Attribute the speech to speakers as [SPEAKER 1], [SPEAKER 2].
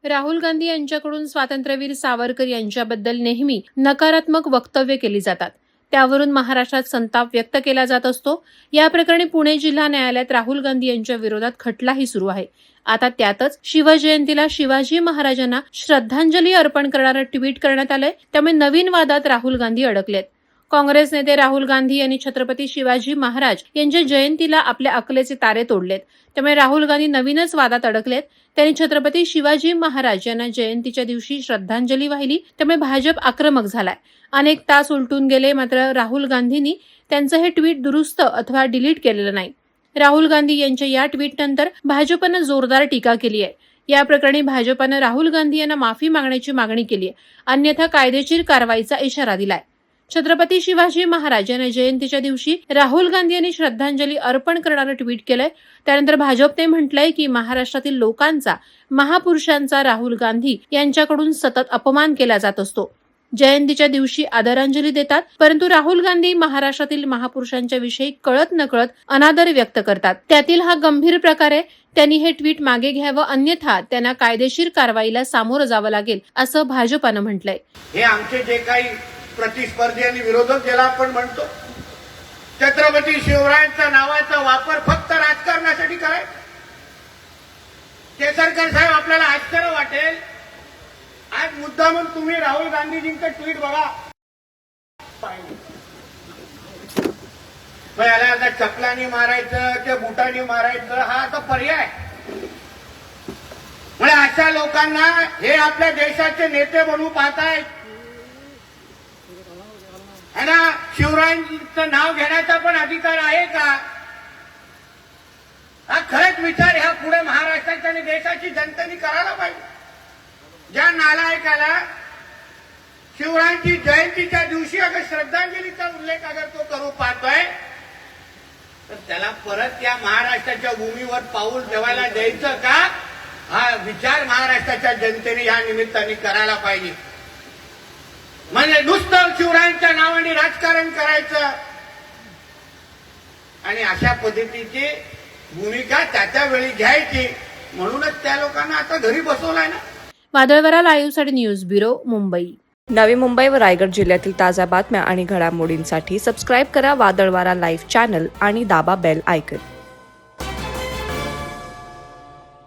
[SPEAKER 1] राहुल गांधी यांच्याकडून स्वातंत्र्यवीर सावरकर यांच्याबद्दल नेहमी नकारात्मक वक्तव्य केली जातात. त्यावरून महाराष्ट्रात संताप व्यक्त केला जात असतो. या प्रकरणी पुणे जिल्हा न्यायालयात राहुल गांधी यांच्या विरोधात खटलाही सुरू आहे. आता त्यातच शिवजयंतीला शिवाजी महाराजांना श्रद्धांजली अर्पण करणारं ट्विट करण्यात आलंय. त्यामुळे नवीन वादात राहुल गांधी अडकलेत. काँग्रेस नेते राहुल गांधी यांनी छत्रपती शिवाजी महाराज यांच्या जयंतीला आपल्या अकलेचे तारे तोडलेत. त्यामुळे राहुल गांधी नवीनच वादात अडकलेत. त्यांनी छत्रपती शिवाजी महाराज यांना जयंतीच्या दिवशी श्रद्धांजली वाहिली. त्यामुळे भाजप आक्रमक झालाय. अनेक तास उलटून गेले, मात्र राहुल गांधींनी त्यांचं हे ट्विट दुरुस्त अथवा डिलीट केलेलं नाही. राहुल गांधी यांच्या या ट्विटनंतर भाजपनं जोरदार टीका केली आहे. या प्रकरणी भाजपनं राहुल गांधी यांना माफी मागण्याची मागणी केली आहे. अन्यथा कायदेशीर कारवाईचा इशारा दिलाय. छत्रपती शिवाजी महाराज यांना जयंतीच्या दिवशी राहुल गांधी यांनी श्रद्धांजली अर्पण करणारं ट्विट केलंय. त्यानंतर भाजपने म्हटलंय की महाराष्ट्रातील लोकांचा, महापुरुषांचा राहुल गांधी यांच्याकडून सतत अपमान केला जात असतो. जयंतीच्या दिवशी आदरांजली देतात, परंतु राहुल गांधी महाराष्ट्रातील महापुरुषांच्या विषयी कळत नकळत अनादर व्यक्त करतात. त्यातील हा गंभीर प्रकार आहे. त्यांनी हे ट्विट मागे घ्यावं, अन्यथा त्यांना कायदेशीर कारवाईला सामोरं जावं लागेल, असं भाजपानं म्हटलंय.
[SPEAKER 2] हे आमचे जे काही प्रतिस्पर्धी आणि विरोधक ज्याला आपण म्हणतो, छत्रपती शिवरायांच्या नावाचा वापर फक्त राजकारणासाठी करायचा. केसरकर साहेब, आपल्याला आश्चर्य वाटेल, आज मुद्दामून तुम्ही राहुल गांधीजींचं ट्विट बघा. याला आता चपलानी मारायचं की बुटानी मारायचं हा आता पर्याय. म्हणजे अशा लोकांना हे आपल्या देशाचे नेते म्हणून पाहतायत. है ना, शिवरायांचं नाव घेण्याचा पण अधिकार आहे का? हा खरंच विचार ह्या पुढे महाराष्ट्राच्या आणि देशाची जनतेने करायला पाहिजे. ज्या नालायकाला शिवरायांची जयंतीच्या दिवशी अगर श्रद्धांजलीचा उल्लेख अगर तो करू पाहतोय, तर त्याला परत या महाराष्ट्राच्या भूमीवर पाऊल ठेवायला द्यायचं का? हा विचार महाराष्ट्राच्या जनतेने या निमित्ताने करायला पाहिजे. म्हणजे नुसतं शिवरायांच्या नावाने राजकारण करायचं आणि अशा पद्धतीची भूमिका त्याच्या वेळी घ्यायची, म्हणूनच त्या लोकांना आता घरी बसवलाय ना.
[SPEAKER 1] वादळवारा लाईव्हसाठी न्यूज ब्युरो, मुंबई.
[SPEAKER 3] नवी मुंबई व रायगड जिल्ह्यातील ताज्या बातम्या आणि घडामोडींसाठी सबस्क्राईब करा वादळवारा लाईव्ह चॅनल आणि दाबा बेल आयकॉन.